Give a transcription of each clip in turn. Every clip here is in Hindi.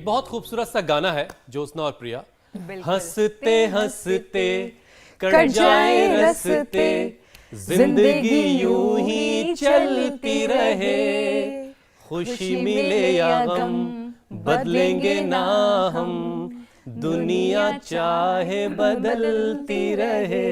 एक बहुत खूबसूरत सा गाना है ज्योत्सना और प्रिया। हंसते हंसते कट जाए रस्ते, जिंदगी यूं ही चलती रहे, खुशी मिले या गम बदलेंगे ना हम, दुनिया चाहे बदलती रहे।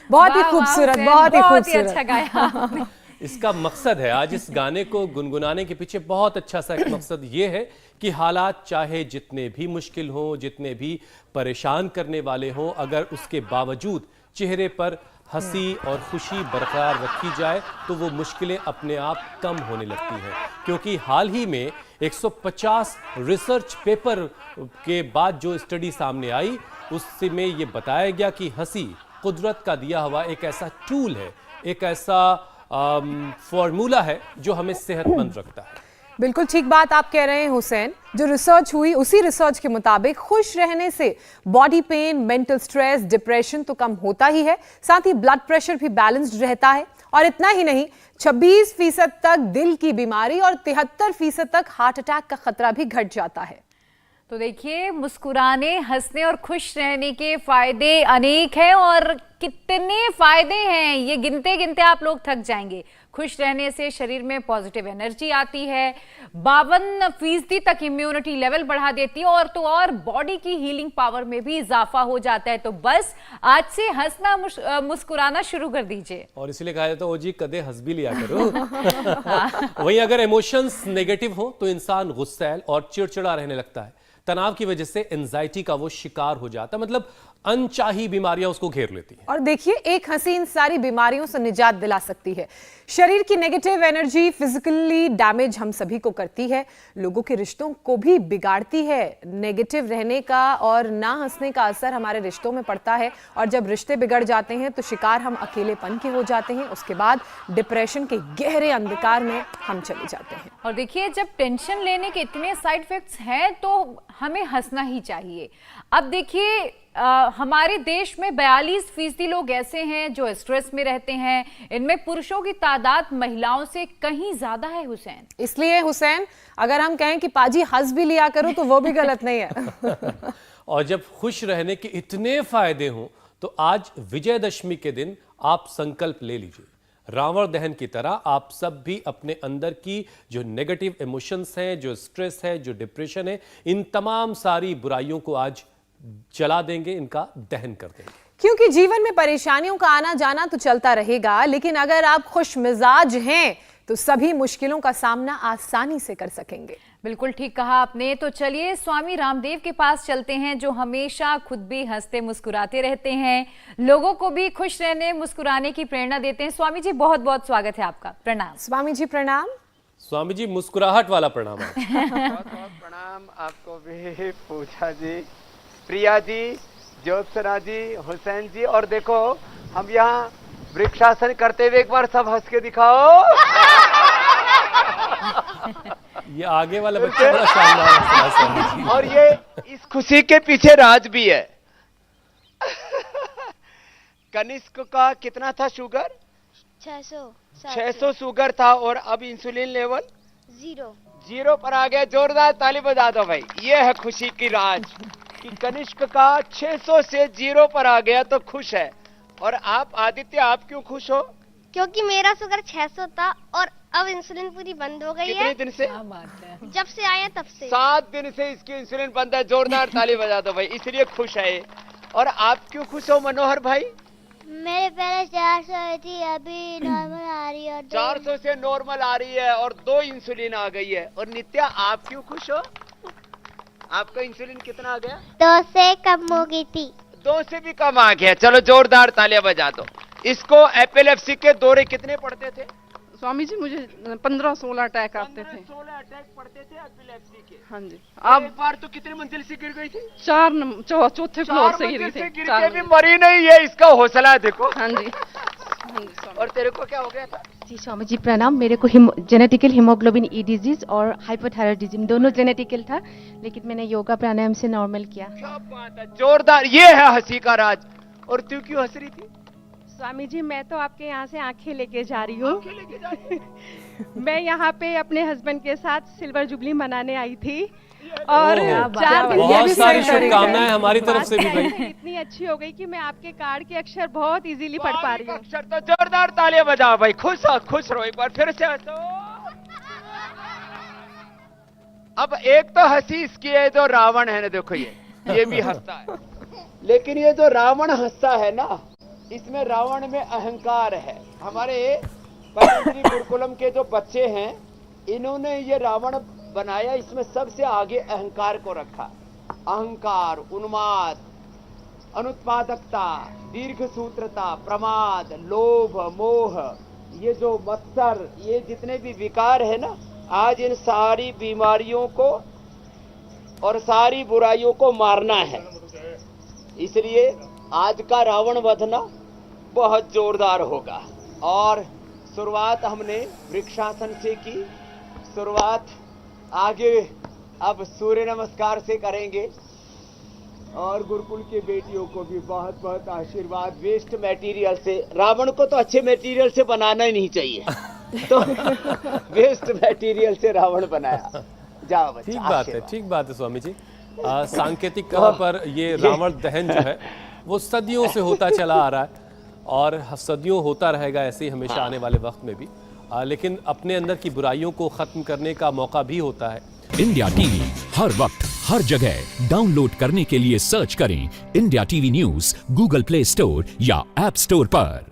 बहुत ही खूबसूरत, बहुत ही खूबसूरत, अच्छा गाया। इसका मकसद है, आज इस गाने को गुनगुनाने के पीछे बहुत अच्छा सा एक मकसद ये है कि हालात चाहे जितने भी मुश्किल हों, जितने भी परेशान करने वाले हों, अगर उसके बावजूद चेहरे पर हंसी और खुशी बरकरार रखी जाए तो वो मुश्किलें अपने आप कम होने लगती हैं। क्योंकि हाल ही में 150 रिसर्च पेपर के बाद जो स्टडी सामने आई, उसमें ये बताया गया कि हंसी कुदरत का दिया हुआ एक ऐसा टूल है, एक ऐसा फॉर्मूला है जो हमें सेहतमंद रखता है। बिल्कुल ठीक बात आप कह रहे हैं हुसैन। जो रिसर्च हुई उसी रिसर्च के मुताबिक खुश रहने से body pain, mental stress, depression तो कम होता ही है, साथ ही ब्लड प्रेशर भी बैलेंस्ड रहता है। और इतना ही नहीं, 26% तक दिल की बीमारी और 73% तक हार्ट अटैक का खतरा भी घट जाता है। तो देखिए, मुस्कुराने, हंसने और खुश रहने के फायदे अनेक हैं और कितने फायदे हैं ये गिनते गिनते आप लोग थक जाएंगे। खुश रहने से शरीर में पॉजिटिव एनर्जी आती है, 52% तक इम्यूनिटी लेवल बढ़ा देती है और तो और बॉडी की हीलिंग पावर में भी इजाफा हो जाता है। तो बस आज से हंसना मुस्कुराना शुरू कर दीजिए। और इसलिए कहा जाता है, ओ जी कदे हंस भी लिया करो। वहीं अगर इमोशंस नेगेटिव हो तो इंसान गुस्सैल और चिड़चिड़ा रहने लगता है। तनाव की वजह से एंजाइटी का वो शिकार हो जाता है, मतलब अनचाही बीमारियां उसको घेर लेती हैं। और देखिए, एक हंसी इन सारी बीमारियों से निजात दिला सकती है। शरीर की नेगेटिव एनर्जी फिजिकली डैमेज हम सभी को करती है, लोगों के रिश्तों को भी बिगाड़ती है। नेगेटिव रहने का और ना हंसने का असर हमारे रिश्तों में पड़ता है और जब रिश्ते बिगड़ जाते हैं तो शिकार हम अकेलेपन के हो जाते हैं। उसके बाद डिप्रेशन के गहरे अंधकार में हम चले जाते हैं। और देखिए, जब टेंशन लेने के इतने साइड इफेक्ट्स हैं तो हमें हंसना ही चाहिए। अब देखिए, हमारे देश में 42% लोग ऐसे हैं जो स्ट्रेस में रहते हैं। इनमें पुरुषों की तादाद महिलाओं से कहीं ज्यादा है हुसैन। इसलिए हुसैन, अगर हम कहें कि पाजी हंस भी लिया करो तो वो भी गलत नहीं है। और जब खुश रहने के इतने फायदे हों तो आज विजयदशमी के दिन आप संकल्प ले लीजिए, रावण दहन की तरह आप सब भी अपने अंदर की जो नेगेटिव इमोशंस हैं, जो स्ट्रेस है, जो डिप्रेशन है, इन तमाम सारी बुराइयों को आज जला देंगे, इनका दहन कर देंगे। क्योंकि जीवन में परेशानियों का आना जाना तो चलता रहेगा, लेकिन अगर आप खुश मिजाज हैं तो सभी मुश्किलों का सामना आसानी से कर सकेंगे। बिल्कुल ठीक कहा आपने। तो चलिए स्वामी रामदेव के पास चलते हैं, जो हमेशा खुद भी हंसते मुस्कुराते रहते हैं, लोगों को भी खुश रहने मुस्कुराने की प्रेरणा देते हैं। स्वामी जी, बहुत बहुत स्वागत है आपका। प्रणाम। स्वामी जी प्रणाम। स्वामी जी मुस्कुराहट वाला प्रणाम। बहुत बहुत प्रणाम आपको भी, पूजा जी, प्रिया जी, ज्योत्सना जी, हुसैन जी। और देखो, हम यहाँ वृक्षासन करते हुए एक बार सब हंस के दिखाओ। ये आगे वाला बच्चा बड़ा शानदार है। और ये इस खुशी के पीछे राज भी है। कनिष्क का कितना था शुगर? 600 शुगर था और अब इंसुलिन लेवल 0 पर आ गया। जोरदार ताली बजा दो भाई। ये है खुशी की राज कि कनिष्क का 600 से 0 पर आ गया तो खुश है। और आप आदित्य, आप क्यों खुश हो? क्योंकि मेरा शुगर 600 था और अब इंसुलिन पूरी बंद हो गई है। कितने दिन से? जब से आया तब से। 7 दिन से इसकी इंसुलिन बंद है। जोरदार ताली बजा दो भाई, इसलिए खुश है। और आप क्यों खुश हो मनोहर भाई? मेरे पहले 400 थी, अभी नॉर्मल आ रही है। 400 से नॉर्मल आ रही है और 2 इंसुलिन आ गई है। और नित्या, आप क्यों खुश हो? आपका इंसुलिन कितना आ गया? 2 से कम हो गई थी। 2 से भी कम आ गया। चलो जोरदार तालियां बजा दो। इसको एपिलेप्सी के दौरे कितने पड़ते थे? स्वामी जी, मुझे 15-16 अटैक आते थे। 16 अटैक पड़ते थे एपिलेप्सी के। हाँ जी। अब एक बार तो कितनी मंजिल से गिर गई थी? 4 फ्लोर से गिरी थी। गिर के भी मरी नहीं है, इसका हौसला देखो। हाँ जी। और तेरे को क्या हो गया था? जी स्वामी जी प्रणाम। मेरे को जेनेटिकल हीमोग्लोबिन ई डिजीज और हाइपोथायराइडिज्म दोनों जेनेटिकल था, लेकिन मैंने योगा प्राणायाम से नॉर्मल किया। क्या बात है, जोरदार। ये है हंसी का राज। और तू क्यों हंस रही थी? स्वामी जी, मैं तो आपके यहाँ से आंखें लेके जा रही हूँ। मैं यहाँ पे अपने हस्बैंड के साथ सिल्वर जुबली मनाने आई थी और ओह, 4 दिन बहुत भी सारी सही तरीका शुभकामनाएं हमारी तरफ से भी भाई। इतनी अच्छी हो गई कि मैं आपके कार्ड के अक्षर बहुत इजीली पढ़ पा रही हूँ। अक्षर तो जोरदार तालियां बजाओ भाई, खुश रहो, एक बार फिर से हंसो। अब एक तो हंसी इसकी है जो रावण है ना, देखो ये भी हंसता है, लेकिन ये जो रावण हंसता है ना, इसमें रावण में अहंकार है। हमारे पतंजलि गुरुकुलम के जो बच्चे हैं, इन्होंने ये रावण बनाया, इसमें सबसे आगे अहंकार को रखा। अहंकार, उन्माद, अनुत्पादकता, दीर्घ सूत्रता, प्रमाद, लोभ, मोह, ये जो मत्सर, ये जितने भी विकार है ना, आज इन सारी बीमारियों को और सारी बुराइयों को मारना है। इसलिए आज का रावण वधना बहुत जोरदार होगा। और शुरुआत हमने वृक्षासन से की, शुरुआत आगे अब सूर्य नमस्कार से करेंगे। और गुरुकुल के बेटियों को भी बहुत बहुत आशीर्वाद। वेस्ट मटेरियल से, रावण को तो अच्छे मटेरियल से बनाना ही नहीं चाहिए, तो वेस्ट मटेरियल से रावण बनाया। जाओ बच्चा, ठीक बात है स्वामी जी। सांकेतिक तौर पर ये रावण दहन जो है वो सदियों से होता चला आ रहा है और सदियों होता रहेगा ऐसे ही हमेशा आने वाले वक्त में भी। लेकिन अपने अंदर की बुराइयों को खत्म करने का मौका भी होता है। इंडिया टीवी हर वक्त हर जगह डाउनलोड करने के लिए सर्च करें India TV news Google play store या ऐप स्टोर पर।